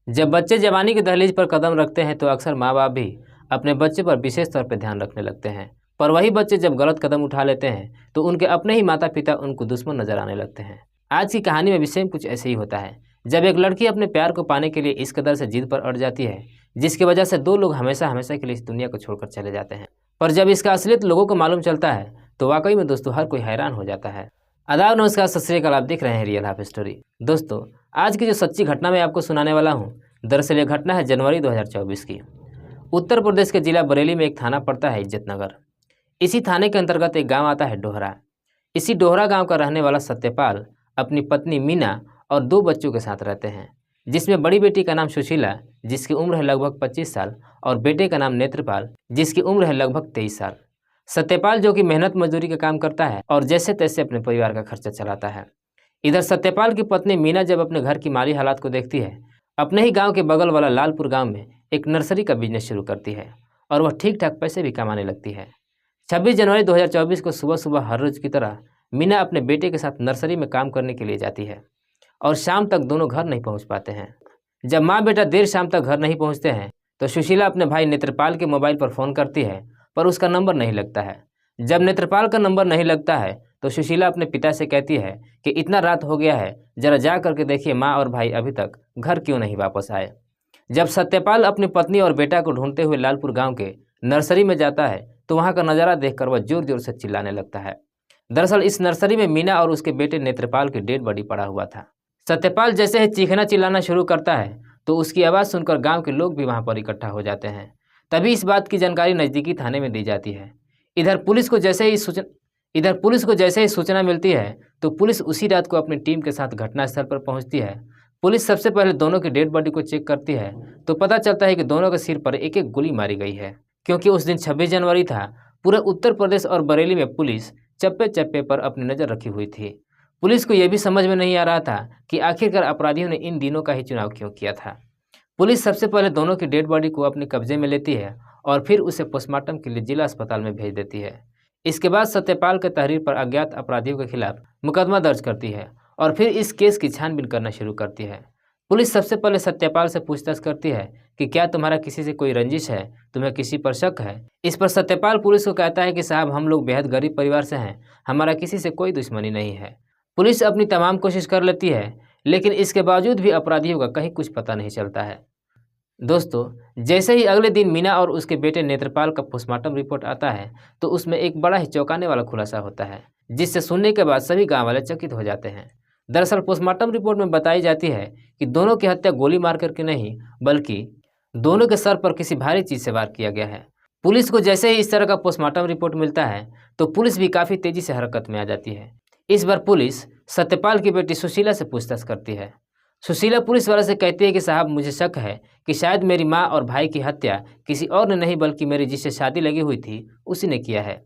जब बच्चे जवानी की दहलीज पर कदम रखते हैं तो अक्सर माँ बाप भी अपने बच्चे पर विशेष तौर पर ध्यान रखने लगते हैं। पर वही बच्चे जब गलत कदम उठा लेते हैं तो उनके अपने ही माता पिता उनको दुश्मन नजर आने लगते हैं। आज की कहानी में भी सेम कुछ ऐसे ही होता है। जब एक लड़की अपने प्यार को पाने के लिए इस कदर से जिद पर अड़ जाती है जिसकी वजह से दो लोग हमेशा हमेशा के लिए इस दुनिया को छोड़कर चले जाते हैं। पर जब इसका असलियत लोगों को मालूम चलता है तो वाकई में दोस्तों हर कोई हैरान हो जाता है। आदाब, नमस्कार, सत श्री अकाल। आप देख रहे हैं रियल लाइफ स्टोरी। दोस्तों, आज की जो सच्ची घटना मैं आपको सुनाने वाला हूँ, दरअसल ये घटना है जनवरी 2024 की। उत्तर प्रदेश के जिला बरेली में एक थाना पड़ता है इज्जतनगर। इसी थाने के अंतर्गत एक गांव आता है डोहरा। इसी डोहरा गांव का रहने वाला सत्यपाल अपनी पत्नी मीना और दो बच्चों के साथ रहते हैं, जिसमें बड़ी बेटी का नाम सुशीला जिसकी उम्र है लगभग 25 साल और बेटे का नाम नेत्रपाल जिसकी उम्र है लगभग 23 साल। सत्यपाल जो कि मेहनत मजदूरी का काम करता है और जैसे तैसे अपने परिवार का खर्चा चलाता है। इधर सत्यपाल की पत्नी मीना जब अपने घर की माली हालात को देखती है, अपने ही गांव के बगल वाला लालपुर गांव में एक नर्सरी का बिजनेस शुरू करती है और वह ठीक ठाक पैसे भी कमाने लगती है। 26 जनवरी 2024 को सुबह सुबह हर रोज की तरह मीना अपने बेटे के साथ नर्सरी में काम करने के लिए जाती है और शाम तक दोनों घर नहीं पहुंच पाते हैं। जब माँ बेटा देर शाम तक घर नहीं पहुंचते हैं तो सुशीला अपने भाई नेत्रपाल के मोबाइल पर फ़ोन करती है, पर उसका नंबर नहीं लगता है। जब नेत्रपाल का नंबर नहीं लगता है तो सुशीला अपने पिता से कहती है कि इतना रात हो गया है, जरा जा करके देखिए माँ और भाई अभी तक घर क्यों नहीं वापस आए। जब सत्यपाल अपनी पत्नी और बेटा को ढूंढते हुए लालपुर गांव के नर्सरी में जाता है तो वहां का नज़ारा देखकर वह जोर जोर से चिल्लाने लगता है। दरअसल इस नर्सरी में मीना और उसके बेटे नेत्रपाल की डेड बॉडी पड़ा हुआ था। सत्यपाल जैसे ही चीखना चिल्लाना शुरू करता है तो उसकी आवाज़ सुनकर गाँव के लोग भी वहाँ पर इकट्ठा हो जाते हैं। तभी इस बात की जानकारी नज़दीकी थाने में दी जाती है। इधर पुलिस को जैसे ही सूचना मिलती है तो पुलिस उसी रात को अपनी टीम के साथ घटनास्थल पर पहुंचती है। पुलिस सबसे पहले दोनों की डेड बॉडी को चेक करती है तो पता चलता है कि दोनों के सिर पर एक एक गोली मारी गई है। क्योंकि उस दिन 26 जनवरी था, पूरे उत्तर प्रदेश और बरेली में पुलिस चप्पे चप्पे पर अपनी नज़र रखी हुई थी। पुलिस को यह भी समझ में नहीं आ रहा था कि आखिरकार अपराधियों ने इन दिनों का ही चुनाव क्यों किया था। पुलिस सबसे पहले दोनों की डेड बॉडी को अपने कब्जे में लेती है और फिर उसे पोस्टमार्टम के लिए जिला अस्पताल में भेज देती है। इसके बाद सत्यपाल के तहरीर पर अज्ञात अपराधियों के खिलाफ मुकदमा दर्ज करती है और फिर इस केस की छानबीन करना शुरू करती है। पुलिस सबसे पहले सत्यपाल से पूछताछ करती है कि क्या तुम्हारा किसी से कोई रंजिश है, तुम्हें किसी पर शक है। इस पर सत्यपाल पुलिस को कहता है कि साहब, हम लोग बेहद गरीब परिवार से हैं, हमारा किसी से कोई दुश्मनी नहीं है। पुलिस अपनी तमाम कोशिश कर लेती है लेकिन इसके बावजूद भी अपराधियों का कहीं कुछ पता नहीं चलता है। दोस्तों, जैसे ही अगले दिन मीना और उसके बेटे नेत्रपाल का पोस्टमार्टम रिपोर्ट आता है तो उसमें एक बड़ा ही चौंकाने वाला खुलासा होता है, जिससे सुनने के बाद सभी गांव वाले चकित हो जाते हैं। दरअसल पोस्टमार्टम रिपोर्ट में बताई जाती है कि दोनों की हत्या गोली मार करके नहीं, बल्कि दोनों के सर पर किसी भारी चीज़ से वार किया गया है। पुलिस को जैसे ही इस तरह का पोस्टमार्टम रिपोर्ट मिलता है तो पुलिस भी काफ़ी तेज़ी से हरकत में आ जाती है। इस बार पुलिस सत्यपाल की बेटी सुशीला से पूछताछ करती है। सुशीला पुलिस वाले से कहती है कि साहब, मुझे शक है कि शायद मेरी माँ और भाई की हत्या किसी और ने नहीं बल्कि मेरी जिससे शादी लगी हुई थी उसी ने किया है।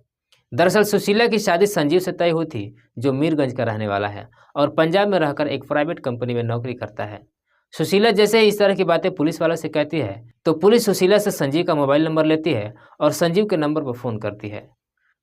दरअसल सुशीला की शादी संजीव से तय हुई थी, जो मीरगंज का रहने वाला है और पंजाब में रहकर एक प्राइवेट कंपनी में नौकरी करता है। सुशीला जैसे ही इस तरह की बातें पुलिस वालों से कहती है तो पुलिस सुशीला से संजीव का मोबाइल नंबर लेती है और संजीव के नंबर पर फ़ोन करती है।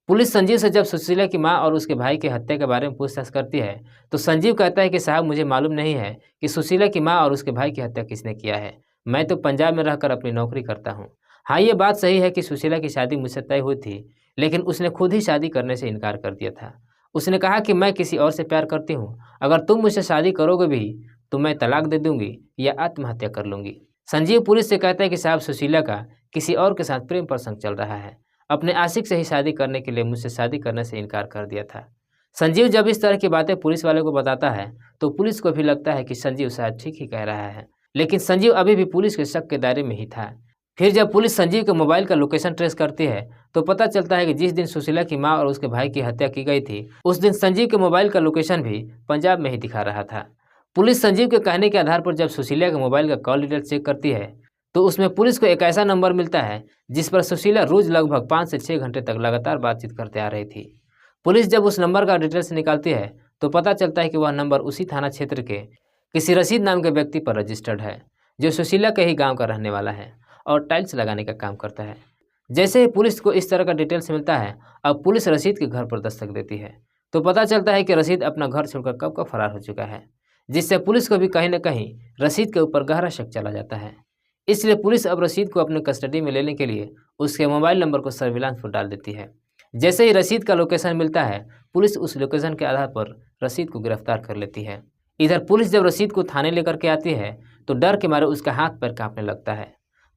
पुलिस संजीव से जब सुशीला की मां और उसके भाई की हत्या के बारे में पूछताछ करती है तो संजीव कहता है कि साहब, मुझे मालूम नहीं है कि सुशीला की मां और उसके भाई की हत्या किसने किया है। मैं तो पंजाब में रहकर अपनी नौकरी करता हूं। हाँ, ये बात सही है कि सुशीला की शादी मुझसे तय हुई थी, लेकिन उसने खुद ही शादी करने से इनकार कर दिया था। उसने कहा कि मैं किसी और से प्यार करती हूँ, अगर तुम मुझसे शादी करोगे भी तो मैं तलाक दे दूंगी या आत्महत्या कर लूँगी। संजीव पुलिस से कहता है कि साहब, सुशीला का किसी और के साथ प्रेम प्रसंग चल रहा है, अपने आशिक से ही शादी करने के लिए मुझसे शादी करने से इनकार कर दिया था। संजीव जब इस तरह की बातें पुलिस वाले को बताता है तो पुलिस को भी लगता है कि संजीव शायद ठीक ही कह रहा है, लेकिन संजीव अभी भी पुलिस के शक के दायरे में ही था। फिर जब पुलिस संजीव के मोबाइल का लोकेशन ट्रेस करती है तो पता चलता है कि जिस दिन सुशीला की माँ और उसके भाई की हत्या की गई थी उस दिन संजीव के मोबाइल का लोकेशन भी पंजाब में ही दिखा रहा था। पुलिस संजीव के कहने के आधार पर जब सुशीला के मोबाइल का कॉल डिटेल चेक करती है तो उसमें पुलिस को एक ऐसा नंबर मिलता है जिस पर सुशीला रोज लगभग 5 से 6 घंटे तक लगातार बातचीत करते आ रही थी। पुलिस जब उस नंबर का डिटेल्स निकालती है तो पता चलता है कि वह नंबर उसी थाना क्षेत्र के किसी रशीद नाम के व्यक्ति पर रजिस्टर्ड है, जो सुशीला के ही गांव का रहने वाला है और टाइल्स लगाने का काम करता है। जैसे ही पुलिस को इस तरह का डिटेल्स मिलता है, अब पुलिस रशीद के घर पर दस्तक देती है तो पता चलता है कि रशीद अपना घर छोड़कर कब का फरार हो चुका है। जिससे पुलिस को भी कहीं न कहीं रशीद के ऊपर गहरा शक चला जाता है। इसलिए पुलिस अब रशीद को अपने कस्टडी में लेने के लिए उसके मोबाइल नंबर को सर्विलांस पर डाल देती है। जैसे ही रशीद का लोकेशन मिलता है, पुलिस उस लोकेशन के आधार पर रशीद को गिरफ्तार कर लेती है। इधर पुलिस जब रशीद को थाने लेकर के आती है तो डर के मारे उसका हाथ पैर कांपने लगता है।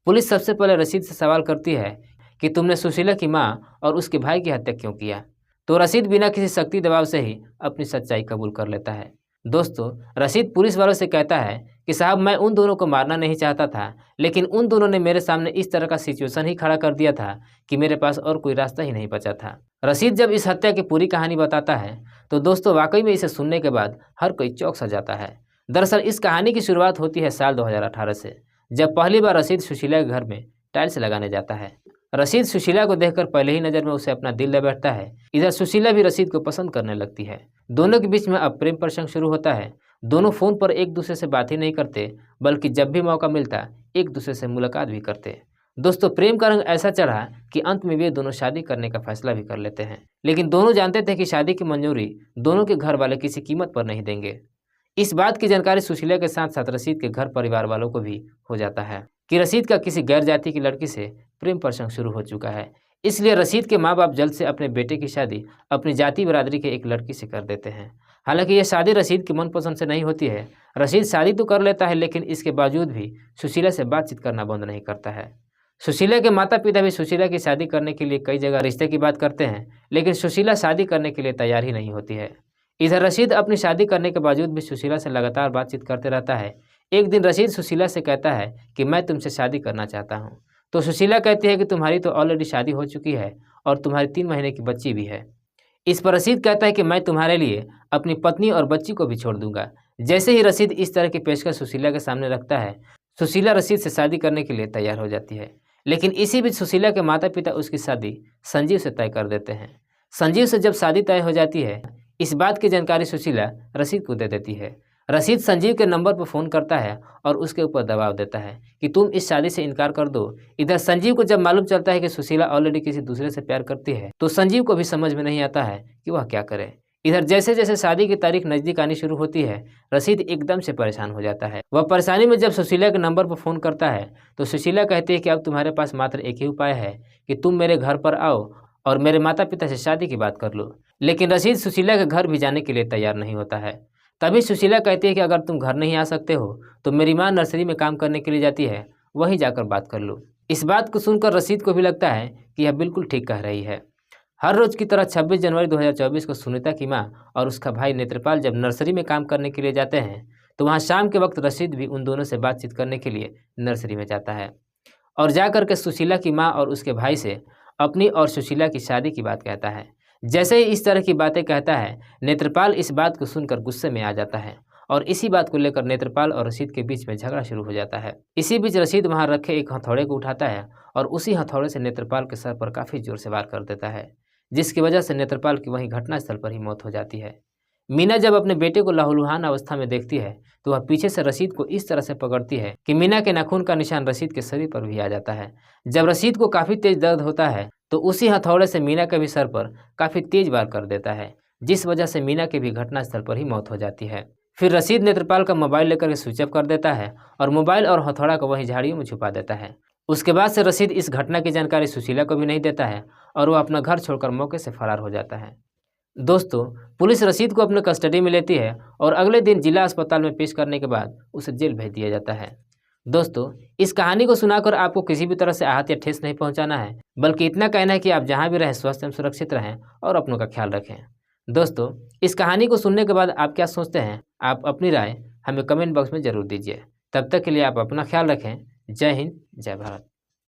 पुलिस सबसे पहले रशीद से सवाल करती है कि तुमने सुशीला की मां और उसके भाई की हत्या क्यों किया। तो रशीद बिना किसी शक्ति दबाव से ही अपनी सच्चाई कबूल कर लेता है। दोस्तों, रशीद पुलिस वालों से कहता है कि साहब, मैं उन दोनों को मारना नहीं चाहता था, लेकिन उन दोनों ने मेरे सामने इस तरह का सिचुएशन ही खड़ा कर दिया था कि मेरे पास और कोई रास्ता ही नहीं बचा था। रशीद जब इस हत्या की पूरी कहानी बताता है तो दोस्तों वाकई में इसे सुनने के बाद हर कोई चौंक सा जाता है। दरअसल इस कहानी की शुरुआत होती है साल 2018 से, जब पहली बार रशीद सुशीला के घर में टाइल्स लगाने जाता है। रशीद सुशीला को देखकर पहले ही नज़र में उसे अपना दिल ले बैठता है। इधर सुशीला भी रशीद को पसंद करने लगती है। दोनों के बीच में अब प्रेम प्रसंग शुरू होता है। दोनों फ़ोन पर एक दूसरे से बात ही नहीं करते, बल्कि जब भी मौका मिलता एक दूसरे से मुलाकात भी करते। दोस्तों, प्रेम का रंग ऐसा चढ़ा कि अंत में वे दोनों शादी करने का फैसला भी कर लेते हैं। लेकिन दोनों जानते थे कि शादी की मंजूरी दोनों के घर वाले किसी कीमत पर नहीं देंगे। इस बात की जानकारी सुशीला के साथ साथ रशीद के घर परिवार वालों को भी हो जाता है कि रशीद का किसी गैर जाति की लड़की से प्रेम प्रसंग शुरू हो चुका है। इसलिए रशीद के माँ बाप जल्द से अपने बेटे की शादी अपनी जाति बिरादरी के एक लड़की से कर देते हैं। हालांकि यह शादी रशीद की मनपसंद से नहीं होती है। रशीद शादी तो कर लेता है, लेकिन इसके बावजूद भी सुशीला से बातचीत करना बंद नहीं करता है। सुशीला के माता पिता भी सुशीला की शादी करने के लिए कई जगह रिश्ते की बात करते हैं, लेकिन सुशीला शादी करने के लिए तैयार ही नहीं होती है। इधर रशीद अपनी शादी करने के बावजूद भी सुशीला से लगातार बातचीत करते रहता है। एक दिन रशीद सुशीला से कहता है कि मैं तुमसे शादी करना चाहता हूँ। तो सुशीला कहती है कि तुम्हारी तो ऑलरेडी शादी हो चुकी है और तुम्हारी 3 महीने की बच्ची भी है। इस पर रशीद कहता है कि मैं तुम्हारे लिए अपनी पत्नी और बच्ची को भी छोड़ दूंगा। जैसे ही रशीद इस तरह की पेशकश सुशीला के सामने रखता है, सुशीला रशीद से शादी करने के लिए तैयार हो जाती है। लेकिन इसी बीच सुशीला के माता पिता उसकी शादी संजीव से तय कर देते हैं। संजीव से जब शादी तय हो जाती है, इस बात की जानकारी सुशीला रशीद को दे देती है। रशीद संजीव के नंबर पर फ़ोन करता है और उसके ऊपर दबाव देता है कि तुम इस शादी से इनकार कर दो। इधर संजीव को जब मालूम चलता है कि सुशीला ऑलरेडी किसी दूसरे से प्यार करती है, तो संजीव को भी समझ में नहीं आता है कि वह क्या करे। इधर जैसे जैसे शादी की तारीख नज़दीक आनी शुरू होती है, रशीद एकदम से परेशान हो जाता है। वह परेशानी में जब सुशीला के नंबर पर फ़ोन करता है तो सुशीला कहती है कि अब तुम्हारे पास मात्र एक ही उपाय है कि तुम मेरे घर पर आओ और मेरे माता पिता से शादी की बात कर लो। लेकिन रशीद सुशीला के घर भी जाने के लिए तैयार नहीं होता है। तभी सुशीला कहती है कि अगर तुम घर नहीं आ सकते हो तो मेरी माँ नर्सरी में काम करने के लिए जाती है, वहीं जाकर बात कर लो। इस बात को सुनकर रशीद को भी लगता है कि यह बिल्कुल ठीक कह रही है। हर रोज़ की तरह 26 जनवरी 2024 को सुनीता की माँ और उसका भाई नेत्रपाल जब नर्सरी में काम करने के लिए जाते हैं तो वहाँ शाम के वक्त रशीद भी उन दोनों से बातचीत करने के लिए नर्सरी में जाता है और जाकर के सुशीला की माँ और उसके भाई से अपनी और सुशीला की शादी की बात कहता है। जैसे ही इस तरह की बातें कहता है, नेत्रपाल इस बात को सुनकर गुस्से में आ जाता है और इसी बात को लेकर नेत्रपाल और रशीद के बीच में झगड़ा शुरू हो जाता है। इसी बीच रशीद वहां रखे एक हथौड़े को उठाता है और उसी हथौड़े से नेत्रपाल के सर पर काफ़ी जोर से वार कर देता है, जिसकी वजह से नेत्रपाल की वहीं घटनास्थल पर ही मौत हो जाती है। मीना जब अपने बेटे को लहूलुहान अवस्था में देखती है तो वह पीछे से रशीद को इस तरह से पकड़ती है कि मीना के नाखून का निशान रशीद के शरीर पर भी आ जाता है। जब रशीद को काफ़ी तेज दर्द होता है तो उसी हथौड़े से मीना के भी सर पर काफ़ी तेज वार कर देता है, जिस वजह से मीना की भी घटनास्थल पर ही मौत हो जाती है। फिर रशीद नेत्रपाल का मोबाइल लेकर के स्विच ऑफ कर देता है और मोबाइल और हथौड़ा को वहीं झाड़ियों में छुपा देता है। उसके बाद से रशीद इस घटना की जानकारी सुशीला को भी नहीं देता है और वह अपना घर छोड़कर मौके से फरार हो जाता है। दोस्तों, पुलिस रशीद को अपने कस्टडी में लेती है और अगले दिन जिला अस्पताल में पेश करने के बाद उसे जेल भेज दिया जाता है। दोस्तों, इस कहानी को सुनाकर आपको किसी भी तरह से आहत या ठेस नहीं पहुंचाना है, बल्कि इतना कहना है कि आप जहां भी रहें स्वस्थ एवं सुरक्षित रहें और अपनों का ख्याल रखें। दोस्तों, इस कहानी को सुनने के बाद आप क्या सोचते हैं? आप अपनी राय हमें कमेंट बॉक्स में ज़रूर दीजिए। तब तक के लिए आप अपना ख्याल रखें। जय हिंद, जय भारत।